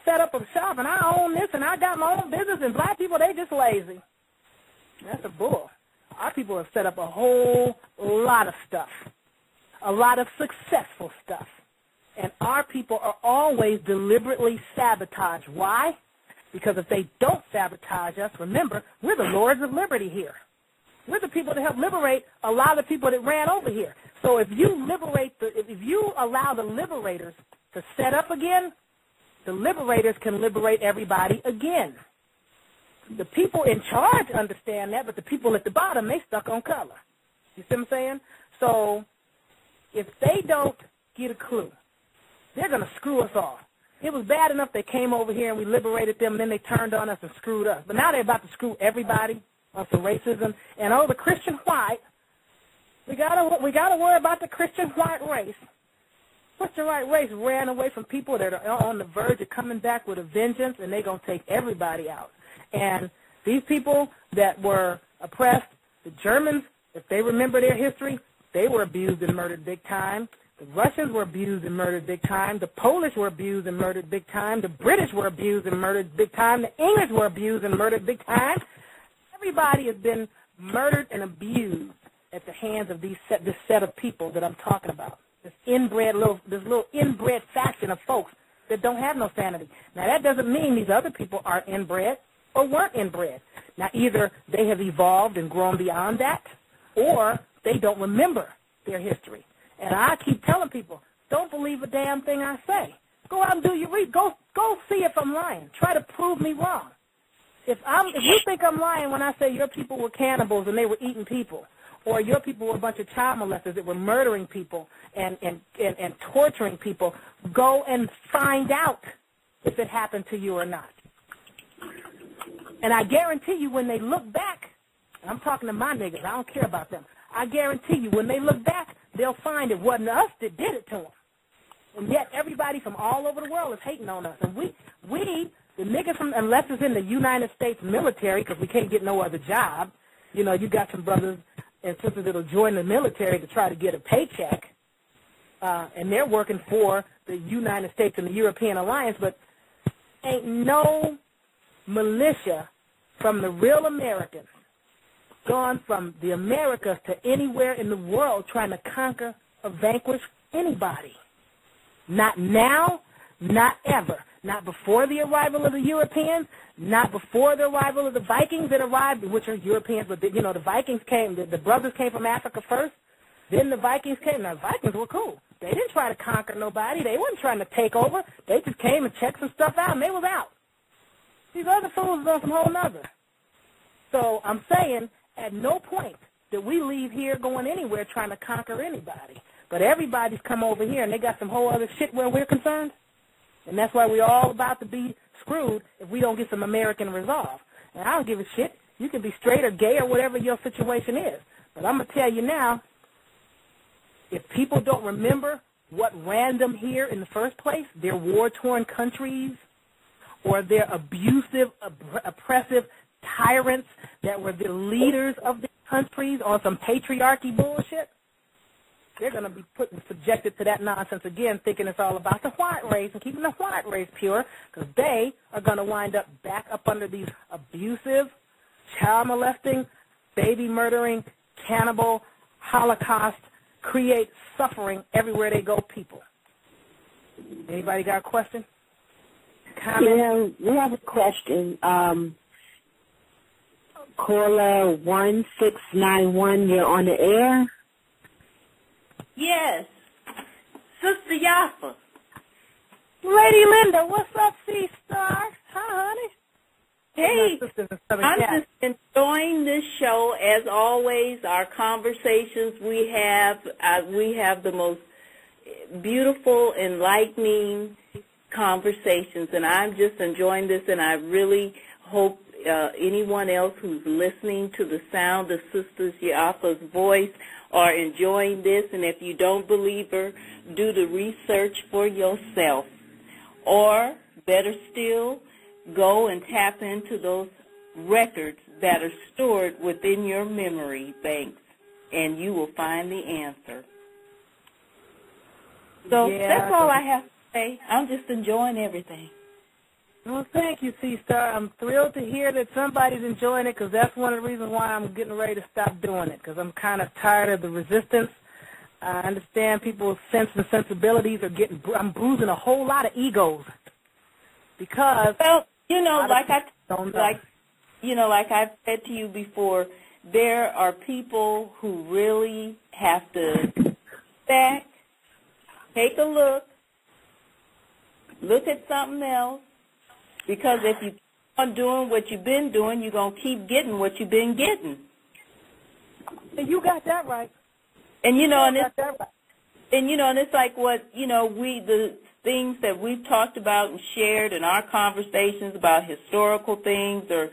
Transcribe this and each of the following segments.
set up a shop and I own this and I got my own business, and black people, they just lazy. That's a bull. Our people have set up a whole lot of stuff, a lot of successful stuff. And our people are always deliberately sabotaged. Why? Because if they don't sabotage us, remember, we're the lords of liberty here. We're the people that help liberate a lot of the people that ran over here. So if you if you allow the liberators to set up again, the liberators can liberate everybody again. The people in charge understand that, but the people at the bottom, they stuck on color. You see what I'm saying? So if they don't get a clue, they're going to screw us off. It was bad enough they came over here and we liberated them, and then they turned on us and screwed us. But now they're about to screw everybody on some racism. And the Christian white, we gotta worry about the Christian white race. Christian white race ran away from people that are on the verge of coming back with a vengeance, and they're going to take everybody out. And these people that were oppressed, the Germans, if they remember their history, they were abused and murdered big time. The Russians were abused and murdered big time. The Polish were abused and murdered big time. The British were abused and murdered big time. The English were abused and murdered big time. Everybody has been murdered and abused at the hands of this set of people that I'm talking about. This little inbred faction of folks that don't have no sanity. Now, that doesn't mean these other people aren't inbred or weren't inbred. Now, either they have evolved and grown beyond that, or they don't remember their history. And I keep telling people, don't believe a damn thing I say. Go out and do your research. Go see if I'm lying. Try to prove me wrong. If you think I'm lying when I say your people were cannibals and they were eating people, or your people were a bunch of child molesters that were murdering people and torturing people, go and find out if it happened to you or not. And I guarantee you when they look back, and I'm talking to my niggas, I don't care about them, I guarantee you when they look back, they'll find it wasn't us that did it to them. And yet everybody from all over the world is hating on us. And we the niggas from, unless it's in the United States military, because we can't get no other job, you know, you got some brothers and sisters that'll join the military to try to get a paycheck, and they're working for the United States and the European alliance, but ain't no militia from the real Americans gone from the Americas to anywhere in the world trying to conquer or vanquish anybody. Not now, not ever. Not before the arrival of the Europeans, not before the arrival of the Vikings that arrived, which are Europeans, but, you know, the Vikings came, the brothers came from Africa first, then the Vikings came. Now, the Vikings were cool. They didn't try to conquer nobody. They weren't trying to take over. They just came and checked some stuff out, and they was out. These other fools are on some whole nother. So I'm saying at no point did we leave here going anywhere trying to conquer anybody. But everybody's come over here, and they got some whole other shit where we're concerned. And that's why we're all about to be screwed if we don't get some American resolve. And I don't give a shit. You can be straight or gay or whatever your situation is. But I'm going to tell you now, if people don't remember what ran them here in the first place, their war-torn countries, or their abusive, oppressive tyrants that were the leaders of the countries on some patriarchy bullshit, they're going to be subjected to that nonsense again, thinking it's all about the white race and keeping the white race pure, because they are going to wind up back up under these abusive, child-molesting, baby-murdering, cannibal, Holocaust, create suffering everywhere they go people. Anybody got a question? Comment? Yeah, we have a question. Caller 1691, you're on the air. Yes. Sister Yaffa. Lady Linda, what's up, C-Star? Hi, honey. Hey, I'm just enjoying this show. As always, our conversations we have the most beautiful, enlightening conversations, and I'm just enjoying this, and I really hope anyone else who's listening to the sound of Sister Yaffa's voice are enjoying this. And if you don't believe her, do the research for yourself. Or, better still, go and tap into those records that are stored within your memory banks, and you will find the answer. So that's all I have to say. I'm just enjoying everything. Well, thank you, C-Star. I'm thrilled to hear that somebody's enjoying it because that's one of the reasons why I'm getting ready to stop doing it because I'm kind of tired of the resistance. I understand people's sense and sensibilities are I'm bruising a whole lot of egos because well, like I've said to you before, there are people who really have to sit back, take a look at something else, because if you keep on doing what you've been doing, you're going to keep getting what you've been getting. And you got that right. And, and it's like what, the things that we've talked about and shared in our conversations about historical things or,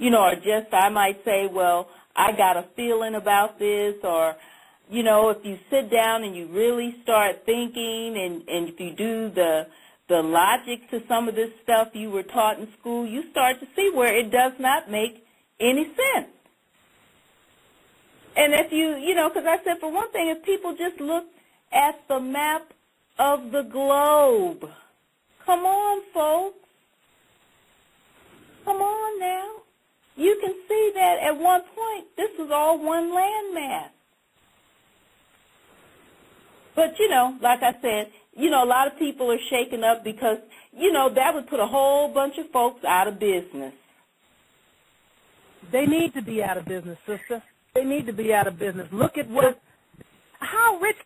or just I might say, well, I got a feeling about this or, if you sit down and you really start thinking and if you do the logic to some of this stuff you were taught in school, you start to see where it does not make any sense. And if because I said, for one thing, if people just look at the map of the globe, come on, folks. Come on now. You can see that at one point this was all one landmass. But, like I said, a lot of people are shaken up because, that would put a whole bunch of folks out of business. They need to be out of business, sister. They need to be out of business. Look at how rich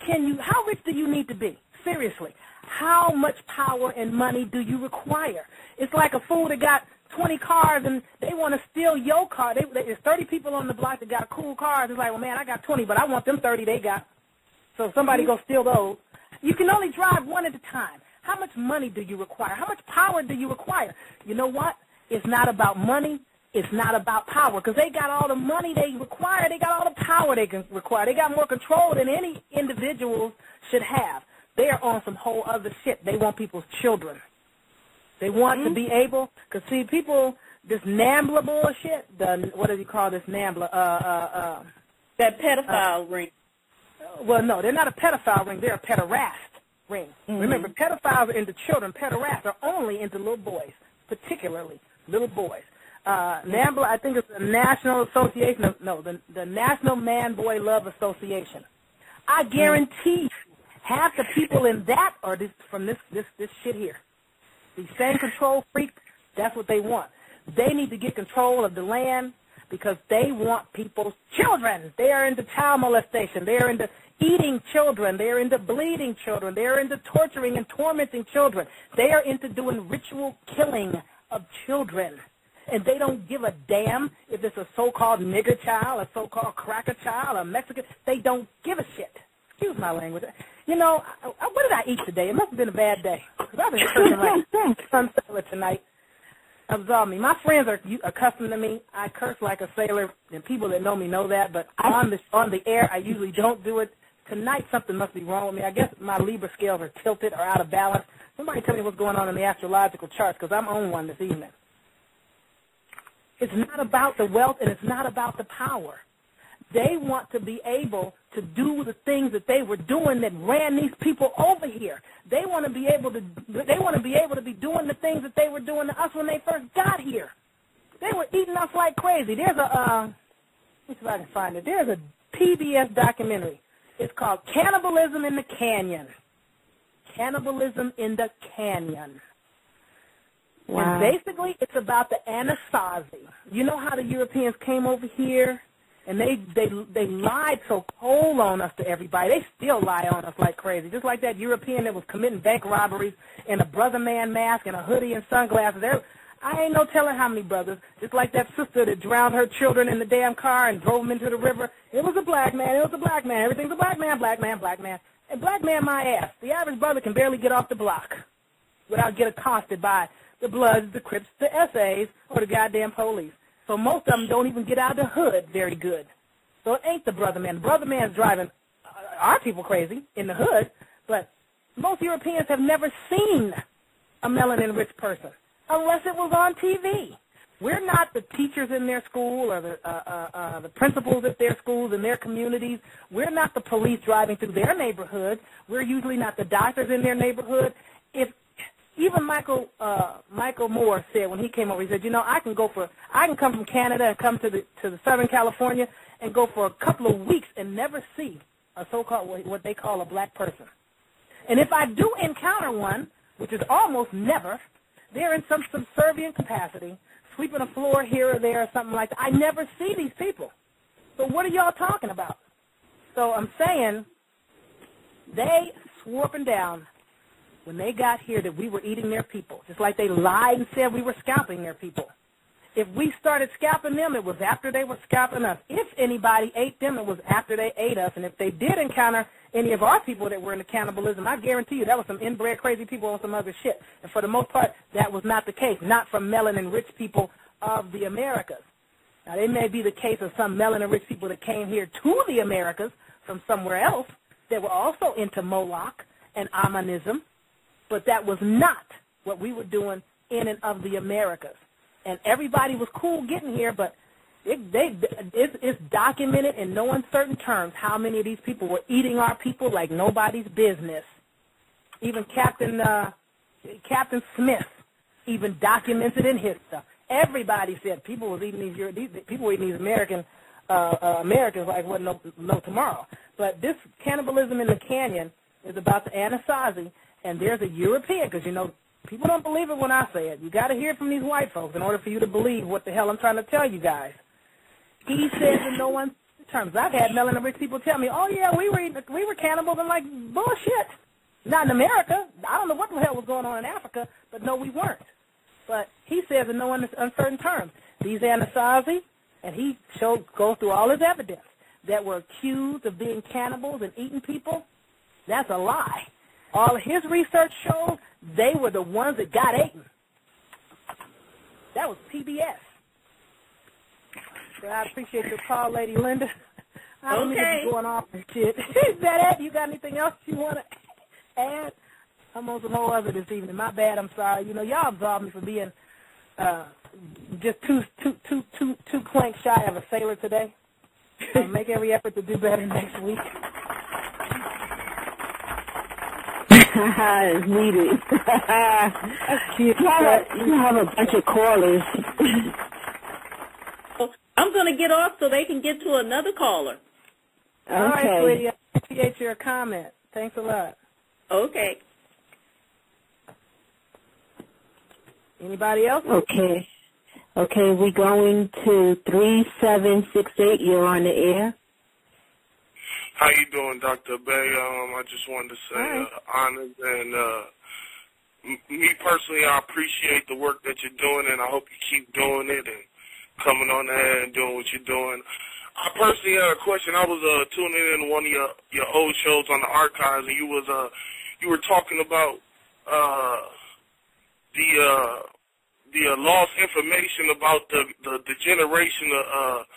do you need to be? Seriously. How much power and money do you require? It's like a fool that got 20 cars and they want to steal your car. There's 30 people on the block that got cool cars. It's like, well, man, I got 20, but I want them 30 they got. So somebody go steal those. You can only drive one at a time. How much money do you require? How much power do you require? You know what? It's not about money. It's not about power because they got all the money they require. They got all the power they can require. They got more control than any individuals should have. They are on some whole other shit. They want people's children. They want to be able, because see, people, this NAMBLA bullshit, what do you call this NAMBLA? That pedophile ring. Well, no, they're not a pedophile ring. They're a pederast ring. Mm-hmm. Remember, pedophiles are into children. Pederasts are only into little boys, particularly little boys. NAMBLA, I think it's the National Association of, the National Man-Boy Love Association. I guarantee you, half the people in that are from this shit here. These same control freaks, that's what they want. They need to get control of the land because they want people's children. They are into child molestation. They are into eating children. They are into bleeding children. They are into torturing and tormenting children. They are into doing ritual killing of children. And they don't give a damn if it's a so-called nigger child, a so-called cracker child, a Mexican. They don't give a shit. Excuse my language. What did I eat today? It must have been a bad day. Because I've been cursing like sun salad tonight. Absolve me. My friends are accustomed to me. I curse like a sailor, and people that know me know that. But on the air, I usually don't do it. Tonight, something must be wrong with me. I guess my Libra scales are tilted or out of balance. Somebody tell me what's going on in the astrological charts, because I'm on one this evening. It's not about the wealth, and it's not about the power. They want to be able to do the things that they were doing that ran these people over here. They want to be able to. They want to be able to be doing the things that they were doing to us when they first got here. They were eating us like crazy. There's let's see if I can find it. There's a PBS documentary. It's called Cannibalism in the Canyon. Cannibalism in the Canyon. Wow. And basically, it's about the Anasazi. You know how the Europeans came over here? And they lied so cold on us to everybody. They still lie on us like crazy. Just like that European that was committing bank robberies in a brother man mask and a hoodie and sunglasses. I ain't no telling how many brothers. Just like that sister that drowned her children in the damn car and drove them into the river. It was a black man. It was a black man. Everything's a black man, black man, black man. And black man my ass. The average brother can barely get off the block without getting accosted by the Bloods, the Crips, the SAs, or the goddamn police. So most of them don't even get out of the hood very good. So it ain't the brother man. The brother man's driving our people crazy in the hood, but most Europeans have never seen a melanin-rich person unless it was on TV. We're not the teachers in their school or the principals at their schools and their communities. We're not the police driving through their neighborhoods. We're usually not the doctors in their neighborhood. If even Michael Moore said when he came over, he said, I can come from Canada and come to the Southern California and go for a couple of weeks and never see a so-called what they call a black person. And if I do encounter one, which is almost never, they're in some subservient capacity, sweeping a floor here or there or something like that. I never see these people. So what are y'all talking about? So I'm saying they swore up and down when they got here that we were eating their people, just like they lied and said we were scalping their people. If we started scalping them, it was after they were scalping us. If anybody ate them, it was after they ate us. And if they did encounter any of our people that were into cannibalism, I guarantee you that was some inbred crazy people on some other shit. And for the most part, that was not the case, not from melanin-rich people of the Americas. Now, they may be the case of some melanin-rich people that came here to the Americas from somewhere else that were also into Moloch and Amanism, but that was not what we were doing in and of the Americas. And everybody was cool getting here, but it's documented in no uncertain terms how many of these people were eating our people like nobody's business. Even Captain Smith even documents it in his stuff. Everybody said people were eating these Americans like what no tomorrow. But this cannibalism in the canyon is about the Anasazi, and there's a European, because people don't believe it when I say it. You got to hear it from these white folks in order for you to believe what the hell I'm trying to tell you guys. He says in no one's terms. I've had melanin-rich people tell me, "Oh yeah, we were cannibals," and like bullshit. Not in America. I don't know what the hell was going on in Africa, but no, we weren't. But he says in no uncertain terms, these Anasazi, and he goes through all his evidence that were accused of being cannibals and eating people. That's a lie. All his research shows they were the ones that got eaten. That was PBS. So I appreciate your call, Lady Linda. I don't need to be going off and shit. Is that it? You got anything else you want to add? I'm on some more other this evening. My bad. I'm sorry. Y'all absolved me for being just too clank shy of a sailor today. I'll make every effort to do better next week. It's needed. You have a bunch of callers. I'm going to get off so they can get to another caller. Okay. All right, sweetie. I appreciate your comment. Thanks a lot. Okay. Anybody else? Okay. Okay, we're going to 3768. You're on the air. How you doing, Dr. Bay? I just wanted to say honors, and me personally, I appreciate the work that you're doing, and I hope you keep doing it and coming on there and doing what you're doing. I personally had a question. I was tuning in one of your old shows on the archives, and you were talking about the lost information about the generation of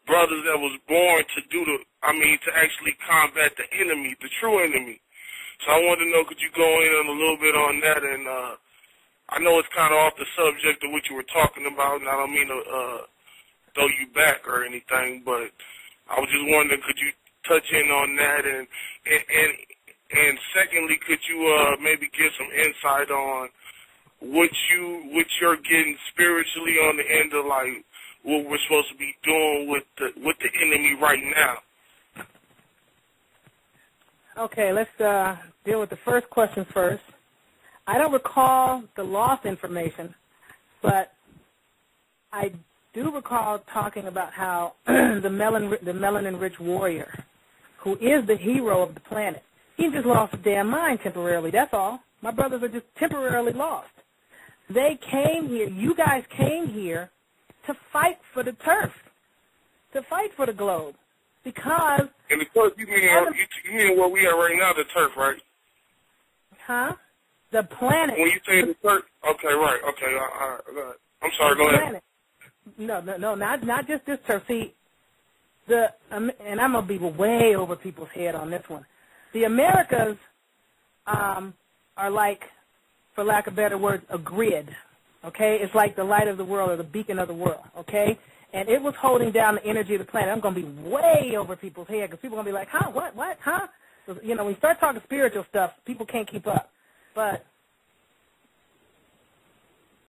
brothers that was born to actually combat the enemy, the true enemy. So I wanted to know, could you go in a little bit on that? And I know it's kind of off the subject of what you were talking about, and I don't mean to throw you back or anything, but I was just wondering, could you touch in on that? And secondly, could you maybe give some insight on what you're getting spiritually on the end of like what we're supposed to be doing with the enemy right now? Okay, let's deal with the first question first. I don't recall the lost information, but I do recall talking about how the melanin-rich warrior, who is the hero of the planet, he just lost his damn mind temporarily. That's all. My brothers are just temporarily lost. They came here. You guys came here to fight for the turf, to fight for the globe, because. And the turf, you mean where we are right now, the turf, right? Huh? The planet. When you say the turf, okay, right, okay, all right, go ahead. I'm sorry, go ahead. No, not just this turf. See, and I'm gonna be way over people's head on this one. The Americas are like, for lack of better words, a grid. Okay, it's like the light of the world or the beacon of the world. Okay, and it was holding down the energy of the planet. I'm gonna be way over people's head because people are gonna be like, huh, what, huh? So, when you start talking spiritual stuff, people can't keep up. But